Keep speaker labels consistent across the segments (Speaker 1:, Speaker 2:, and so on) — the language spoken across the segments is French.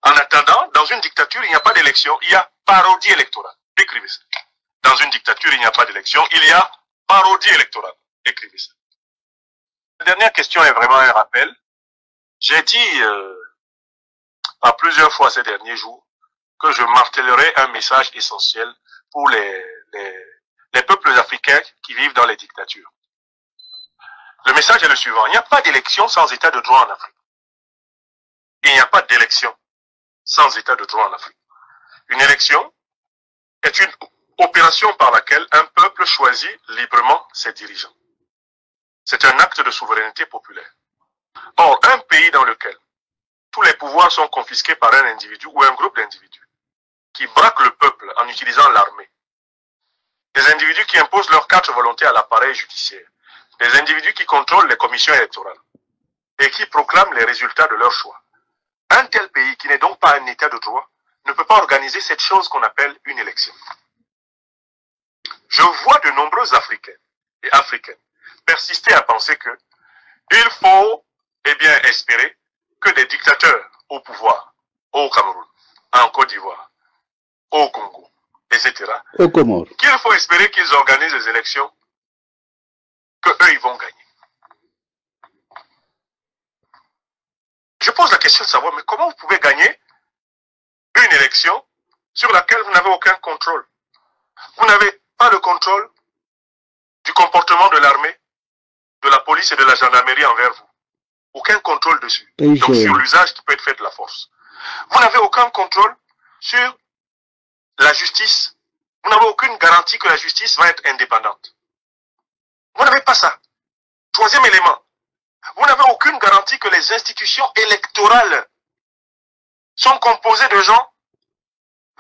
Speaker 1: En attendant, dans une dictature, il n'y a pas d'élection, il y a parodie électorale. Écrivez ça. Dans une dictature, il n'y a pas d'élection, il y a parodie électorale. Écrivez ça. La dernière question est vraiment un rappel. J'ai dit à plusieurs fois ces derniers jours que je martellerai un message essentiel pour les peuples africains qui vivent dans les dictatures. Le message est le suivant. Il n'y a pas d'élection sans état de droit en Afrique. Il n'y a pas d'élection sans état de droit en Afrique. Une élection est une opération par laquelle un peuple choisit librement ses dirigeants. C'est un acte de souveraineté populaire. Or, un pays dans lequel tous les pouvoirs sont confisqués par un individu ou un groupe d'individus qui braquent le peuple en utilisant l'armée, des individus qui imposent leurs quatre volontés à l'appareil judiciaire, des individus qui contrôlent les commissions électorales et qui proclament les résultats de leur choix. Un tel pays, qui n'est donc pas un état de droit, ne peut pas organiser cette chose qu'on appelle une élection. Je vois de nombreux Africains et Africaines persister à penser que il faut, espérer que des dictateurs au pouvoir, au Cameroun, en Côte d'Ivoire, au Congo, etc., qu'il faut espérer qu'ils organisent des élections, que eux, ils vont gagner. Je pose la question de savoir, mais comment vous pouvez gagner une élection sur laquelle vous n'avez aucun contrôle? Vous n'avez pas le contrôle du comportement de l'armée, de la police et de la gendarmerie envers vous. Aucun contrôle dessus. Donc sur l'usage qui peut être fait de la force. Vous n'avez aucun contrôle sur la justice. Vous n'avez aucune garantie que la justice va être indépendante. Vous n'avez pas ça. Troisième élément. Vous n'avez aucune garantie que les institutions électorales sont composées de gens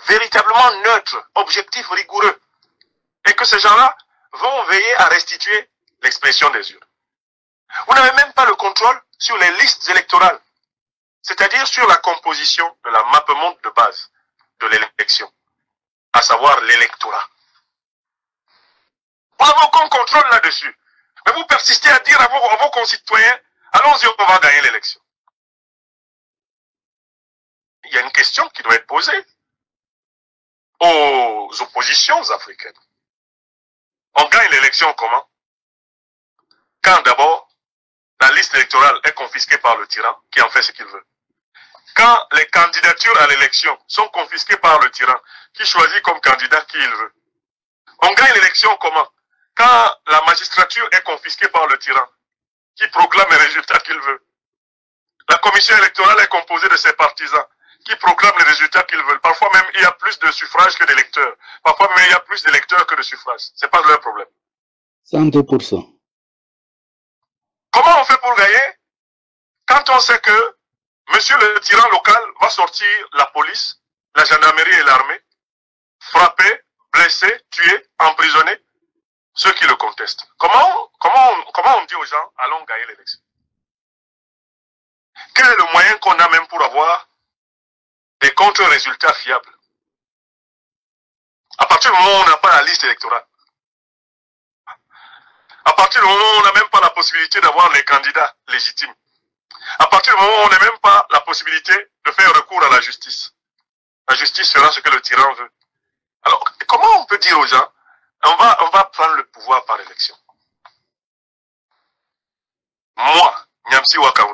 Speaker 1: véritablement neutres, objectifs, rigoureux. Et que ces gens-là vont veiller à restituer l'expression des urnes. Vous n'avez même pas le contrôle sur les listes électorales, c'est-à-dire sur la composition de la mappement de base de l'élection, à savoir l'électorat. Vous n'avez aucun contrôle là-dessus. Mais vous persistez à dire à vos concitoyens, allons-y, on va gagner l'élection. Il y a une question qui doit être posée aux oppositions africaines. On gagne l'élection comment? Quand d'abord, la liste électorale est confisquée par le tyran qui en fait ce qu'il veut. Quand les candidatures à l'élection sont confisquées par le tyran qui choisit comme candidat qui il veut. On gagne l'élection comment? Quand la magistrature est confisquée par le tyran qui proclame les résultats qu'il veut. La commission électorale est composée de ses partisans qui proclament les résultats qu'ils veulent. Parfois même, il y a plus de suffrages que d'électeurs. Parfois même, il y a plus d'électeurs que de suffrages. C'est pas leur problème.
Speaker 2: 102%.
Speaker 1: Comment on fait pour gagner? Quand on sait que monsieur le tyran local va sortir la police, la gendarmerie et l'armée, frapper, blesser, tuer, emprisonner ceux qui le contestent. Comment on dit aux gens, allons gagner l'élection? Quel est le moyen qu'on a même pour avoir des contre-résultats fiables? À partir du moment où on n'a pas la liste électorale, à partir du moment où on n'a même pas la possibilité d'avoir les candidats légitimes, à partir du moment où on n'a même pas la possibilité de faire recours à la justice fera ce que le tyran veut. Alors, comment on peut dire aux gens, on va prendre le pouvoir par élection? Moi, Nyamsi Ouattara,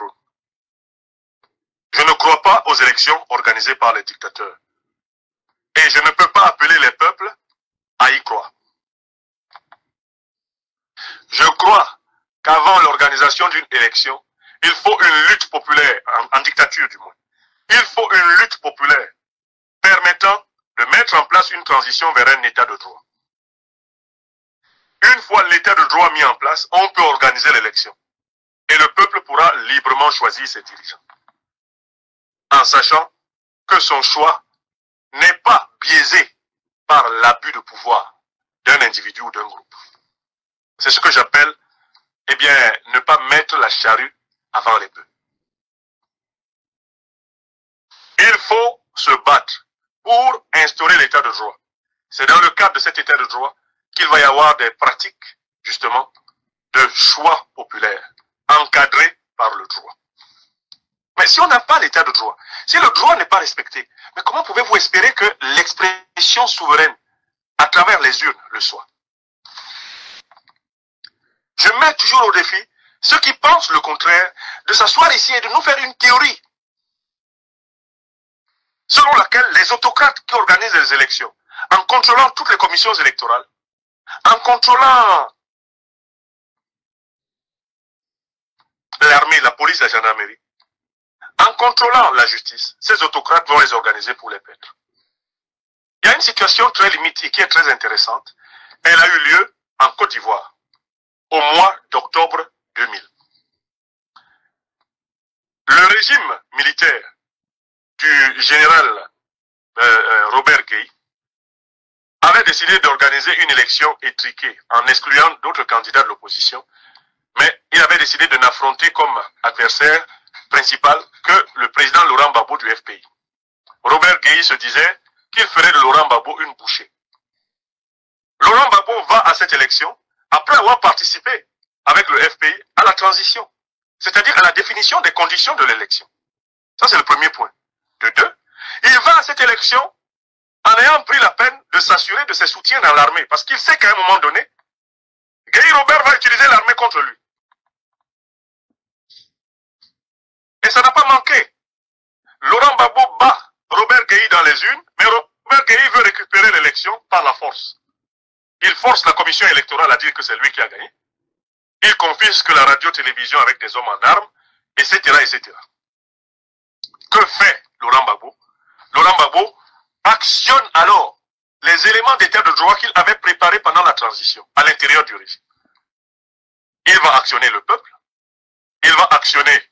Speaker 1: je ne crois pas aux élections organisées par les dictateurs. Et je ne peux pas appeler les peuples à y croire. Je crois qu'avant l'organisation d'une élection, il faut une lutte populaire, en dictature du moins. Il faut une lutte populaire permettant de mettre en place une transition vers un état de droit. Une fois l'état de droit mis en place, on peut organiser l'élection. Et le peuple pourra librement choisir ses dirigeants. En sachant que son choix n'est pas biaisé par l'abus de pouvoir d'un individu ou d'un groupe. C'est ce que j'appelle, ne pas mettre la charrue avant les bœufs. Il faut se battre pour instaurer l'état de droit. C'est dans le cadre de cet état de droit qu'il va y avoir des pratiques, justement, de choix populaires, encadrées par le droit. Mais si on n'a pas l'état de droit, si le droit n'est pas respecté, mais comment pouvez-vous espérer que l'expression souveraine à travers les urnes le soit? Je mets toujours au défi ceux qui pensent le contraire de s'asseoir ici et de nous faire une théorie selon laquelle les autocrates qui organisent les élections, en contrôlant toutes les commissions électorales, en contrôlant l'armée, la police, la gendarmerie, en contrôlant la justice, ces autocrates vont les organiser pour les perdre. Il y a une situation très limitée qui est très intéressante. Elle a eu lieu en Côte d'Ivoire au mois d'octobre 2000. Le régime militaire du général Robert Gueye avait décidé d'organiser une élection étriquée en excluant d'autres candidats de l'opposition, mais il avait décidé de n'affronter comme adversaire principal que le président Laurent Gbagbo du FPI. Robert Gueye se disait qu'il ferait de Laurent Gbagbo une bouchée. Laurent Gbagbo va à cette élection après avoir participé avec le FPI à la transition, c'est-à-dire à la définition des conditions de l'élection. Ça, c'est le premier point. De deux, il va à cette élection en ayant pris la peine de s'assurer de ses soutiens dans l'armée, parce qu'il sait qu'à un moment donné, Gueye Robert va utiliser l'armée contre lui. Et ça n'a pas manqué. Laurent Gbagbo bat Robert Gueye dans les urnes, mais Robert Gueye veut récupérer l'élection par la force. Il force la commission électorale à dire que c'est lui qui a gagné. Il confisque la radio-télévision avec des hommes en armes, etc., etc. Que fait Laurent Gbagbo? Laurent Gbagbo actionne alors les éléments d'état de droit qu'il avait préparés pendant la transition à l'intérieur du régime. Il va actionner le peuple, il va actionner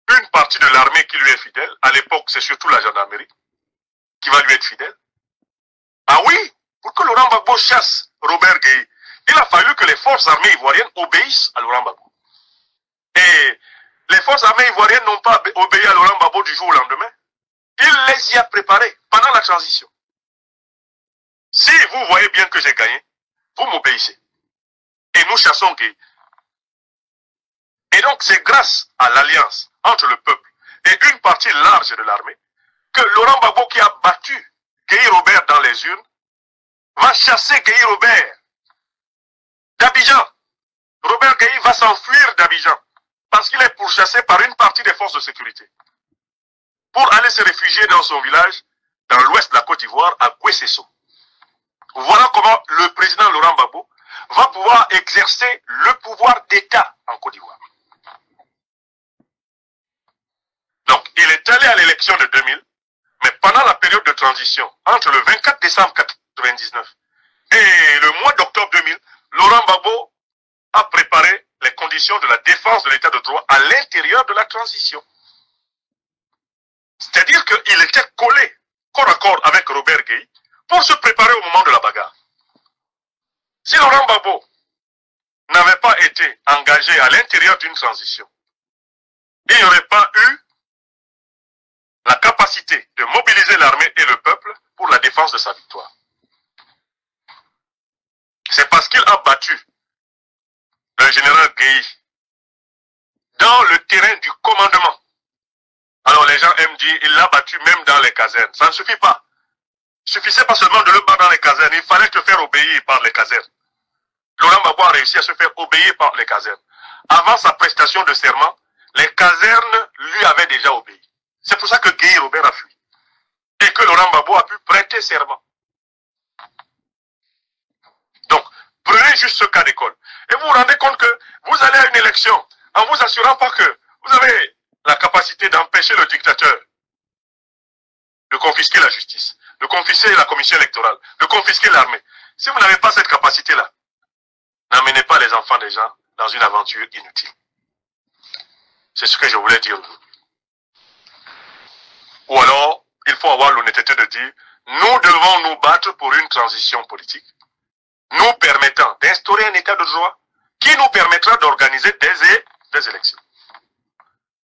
Speaker 1: une partie de l'armée qui lui est fidèle. À l'époque, c'est surtout la gendarmerie qui va lui être fidèle. Ah oui, pour que Laurent Gbagbo chasse Robert Gueye, il a fallu que les forces armées ivoiriennes obéissent à Laurent Gbagbo. Et les forces armées ivoiriennes n'ont pas obéi à Laurent Gbagbo du jour au lendemain. Il les y a préparés pendant la transition. Si vous voyez bien que j'ai gagné, vous m'obéissez. Et nous chassons Gueye. Et donc c'est grâce à l'alliance entre le peuple et une partie large de l'armée que Laurent Gbagbo, qui a battu Gueye Robert dans les urnes, va chasser Gueye Robert d'Abidjan. Robert Gueye va s'enfuir d'Abidjan parce qu'il est pourchassé par une partie des forces de sécurité pour aller se réfugier dans son village dans l'ouest de la Côte d'Ivoire, à Guessesso. Voilà comment le président Laurent Gbagbo va pouvoir exercer le pouvoir d'État en Côte d'Ivoire. Donc, il est allé à l'élection de 2000, mais pendant la période de transition, entre le 24 décembre 1999 et le mois d'octobre 2000, Laurent Gbagbo a préparé les conditions de la défense de l'état de droit à l'intérieur de la transition. C'est-à-dire qu'il était collé corps à corps avec Robert Gueye pour se préparer au moment de la bagarre. Si Laurent Gbagbo n'avait pas été engagé à l'intérieur d'une transition, il n'y aurait pas eu la capacité de mobiliser l'armée et le peuple pour la défense de sa victoire. C'est parce qu'il a battu le général Gueye dans le terrain du commandement. Alors les gens aiment dire, il l'a battu même dans les casernes. Ça ne suffit pas. Il ne suffisait pas seulement de le battre dans les casernes, il fallait te faire obéir par les casernes. Laurent Gbagbo a réussi à se faire obéir par les casernes. Avant sa prestation de serment, les casernes lui avaient déjà obéi. C'est pour ça que Gueye Robert a fui. Et que Laurent Gbagbo a pu prêter serment. Donc, prenez juste ce cas d'école. Et vous vous rendez compte que vous allez à une élection en vous assurant pas que vous avez la capacité d'empêcher le dictateur de confisquer la justice, de confisquer la commission électorale, de confisquer l'armée. Si vous n'avez pas cette capacité-là, n'amenez pas les enfants des gens dans une aventure inutile. C'est ce que je voulais dire. Ou alors, il faut avoir l'honnêteté de dire, nous devons nous battre pour une transition politique, nous permettant d'instaurer un état de droit qui nous permettra d'organiser des élections.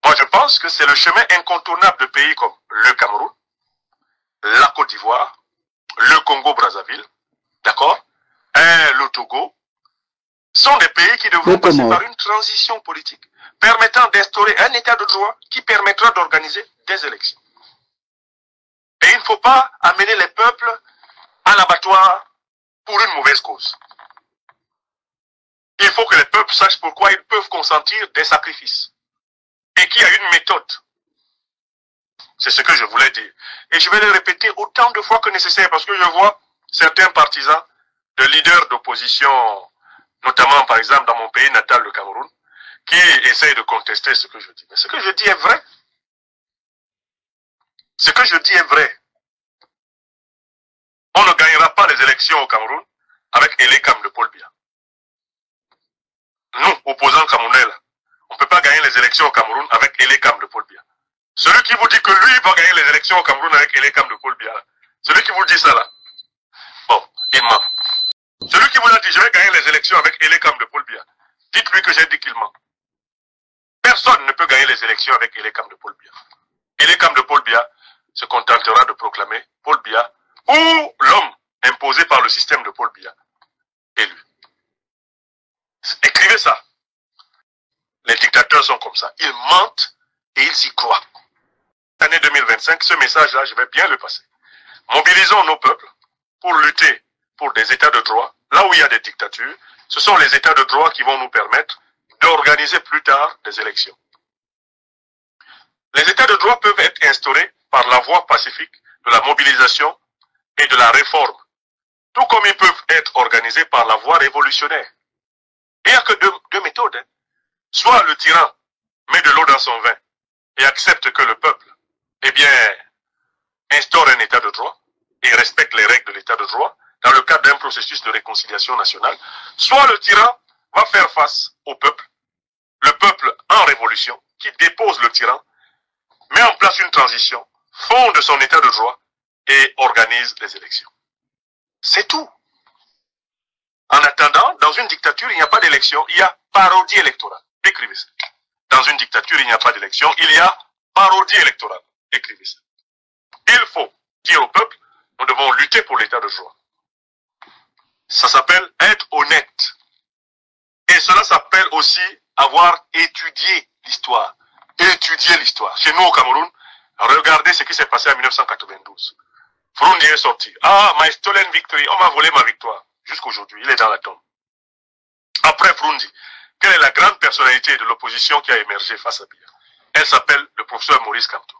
Speaker 1: Moi, je pense que c'est le chemin incontournable de pays comme le Cameroun, la Côte d'Ivoire, le Congo-Brazzaville, d'accord, et le Togo. sont des pays qui devront
Speaker 2: C'est
Speaker 1: passer
Speaker 2: comment?
Speaker 1: par une transition politique permettant d'instaurer un état de droit qui permettra d'organiser des élections. Et il ne faut pas amener les peuples à l'abattoir pour une mauvaise cause. Il faut que les peuples sachent pourquoi ils peuvent consentir des sacrifices. Et qu'il y a une méthode. C'est ce que je voulais dire. Et je vais le répéter autant de fois que nécessaire parce que je vois certains partisans de leaders d'opposition, notamment par exemple dans mon pays natal, le Cameroun, qui essayent de contester ce que je dis. Mais ce que je dis est vrai. Ce que je dis est vrai. On ne gagnera pas les élections au Cameroun avec Elekam de Paul Biya. Nous, opposants camerounais, là, on ne peut pas gagner les élections au Cameroun avec Elekam de Paul Biya. Celui qui vous dit que lui va gagner les élections au Cameroun avec Elekam de Paul Biya, celui qui vous dit ça là, bon, il ment. Celui qui vous a dit je vais gagner les élections avec Elekam de Paul Biya, dites-lui que j'ai dit qu'il ment. Personne ne peut gagner les élections avec Elekam de Paul Biya. Elekam de Paul Biya se contentera de proclamer Paul Biya ou l'homme imposé par le système de Paul Biya élu. Écrivez ça. Les dictateurs sont comme ça. Ils mentent et ils y croient. L'année 2025, ce message-là, je vais bien le passer. Mobilisons nos peuples pour lutter pour des états de droit. Là où il y a des dictatures, ce sont les états de droit qui vont nous permettre d'organiser plus tard des élections. Les états de droit peuvent être instaurés par la voie pacifique de la mobilisation et de la réforme, tout comme ils peuvent être organisés par la voie révolutionnaire. Il n'y a que deux méthodes. Hein. Soit le tyran met de l'eau dans son vin et accepte que le peuple, eh bien, instaure un état de droit et respecte les règles de l'état de droit dans le cadre d'un processus de réconciliation nationale, soit le tyran va faire face au peuple, le peuple en révolution, qui dépose le tyran, met en place une transition, fonde son état de droit et organise les élections. C'est tout. En attendant, dans une dictature, il n'y a pas d'élection, il y a parodie électorale. Écrivez ça. Dans une dictature, il n'y a pas d'élection, il y a parodie électorale. Écrivez ça. Il faut dire au peuple, nous devons lutter pour l'état de droit. Ça s'appelle être honnête. Et cela s'appelle aussi avoir étudié l'histoire. Étudier l'histoire. Chez nous au Cameroun, regardez ce qui s'est passé en 1992. Frundi est sorti. Ah, my stolen victory, on m'a volé ma victoire. Jusqu'aujourd'hui, il est dans la tombe. Après Frundi, quelle est la grande personnalité de l'opposition qui a émergé face à Biya? Elle s'appelle le professeur Maurice Kamto.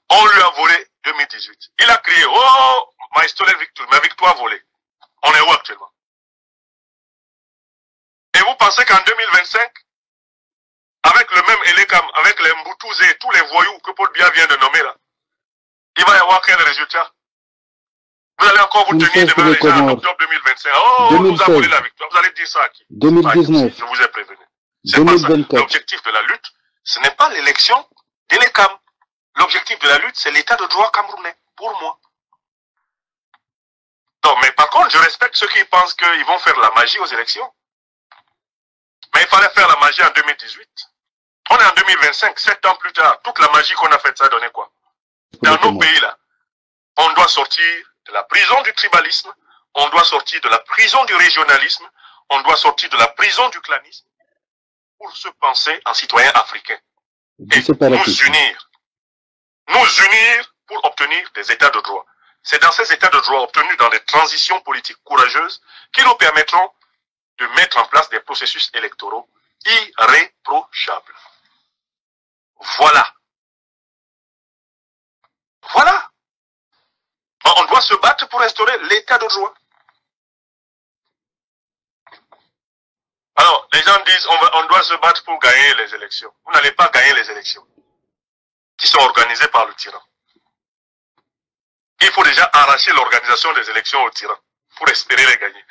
Speaker 1: On lui a volé 2018. Il a crié, oh, my stolen victory, ma victoire volée. On est où actuellement? Et vous pensez qu'en 2025, avec le même Elekam, avec les Mboutouzé et tous les voyous que Paul Biya vient de nommer là, il va y avoir quel résultat? Vous allez encore vous tenir devant les gens en octobre 2025. Oh, on nous a volé la victoire. Vous allez dire ça à qui?
Speaker 2: 2019.
Speaker 1: Je vous ai prévenu. C'est pas ça. L'objectif de la lutte, ce n'est pas l'élection d'Elekam. L'objectif de la lutte, c'est l'état de droit camerounais, pour moi. Non, mais par contre, je respecte ceux qui pensent qu'ils vont faire la magie aux élections. Mais il fallait faire la magie en 2018. On est en 2025, 7 ans plus tard. Toute la magie qu'on a faite, ça a donné quoi? Dans nos pays là, on doit sortir de la prison du tribalisme, on doit sortir de la prison du régionalisme, on doit sortir de la prison du clanisme pour se penser en citoyen africain. Et nous unir pour obtenir des états de droit. C'est dans ces états de droit obtenus dans des transitions politiques courageuses qui nous permettront de mettre en place des processus électoraux irréprochables. Voilà. Voilà. On doit se battre pour instaurer l'état de droit. Alors, les gens disent on doit se battre pour gagner les élections. Vous n'allez pas gagner les élections qui sont organisées par le tyran. Il faut déjà arracher l'organisation des élections au tyran pour espérer les gagner.